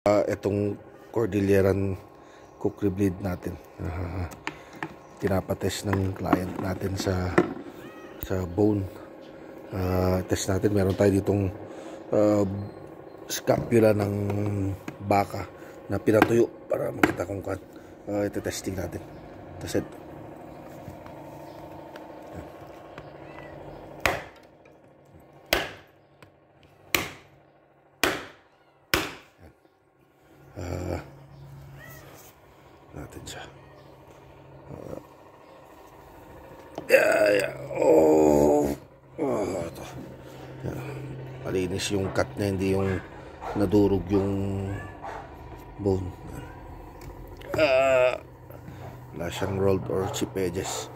Itong Cordilleran cookery blade natin, pinapatest ng client natin sa bone. Test natin, meron tayo ditong scapula ng baka na pinatuyo para makita kung kan. Ito testing natin. Tapos natin siya. Ito. Malinis yung cut na, hindi yung nadurog yung bone. Wala siyang rolled or chip edges.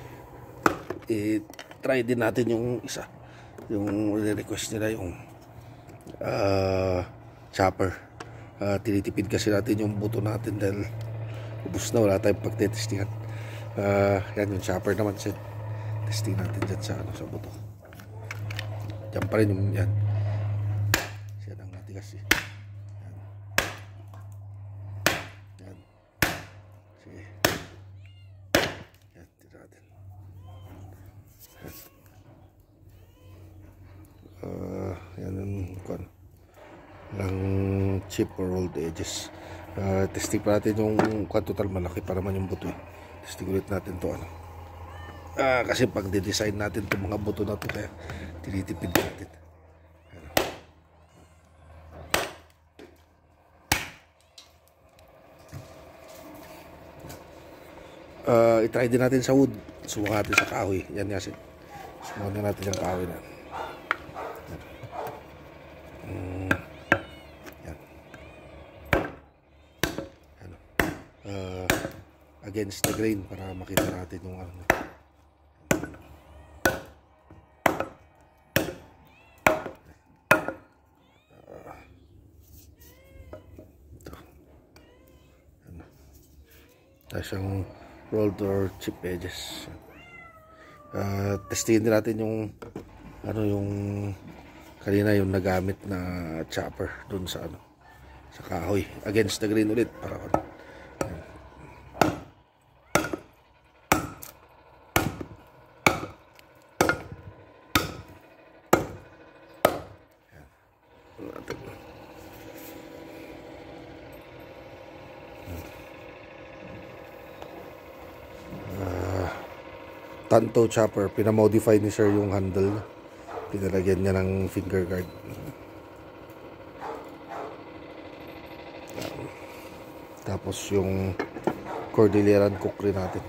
I-try din natin yung isa, yung request nila, yung chopper. Tinitipid kasi natin yung buto natin dahil ubus na, wala tayong pagtetestingan. Yan yung chopper naman, set testing natin dyan sa buto. Diyan pa rin yung yan. Siya nang natigas eh. Yan. Sige. Yan, tira natin. Yan yung lang chip or rolled edges. Testing pa natin yung total, malaki para man yung buto eh. Testing ulit natin to kasi pag de-design natin itong mga buto na to, kaya tinitipid natin. I-try din natin sa wood. Subukan natin sa kahoy. Yan kasi subukan natin yung kahoy na against the grain para makita natin yung ano. Tapos yung rolled or chip edges. Testingin din natin yung yung kanina yung nagamit na chopper dun sa sa kahoy against the grain ulit para Tanto chopper, pinamodify ni sir yung handle, pinalagyan niya ng finger guard. Tapos yung Cordilleran cookery natin.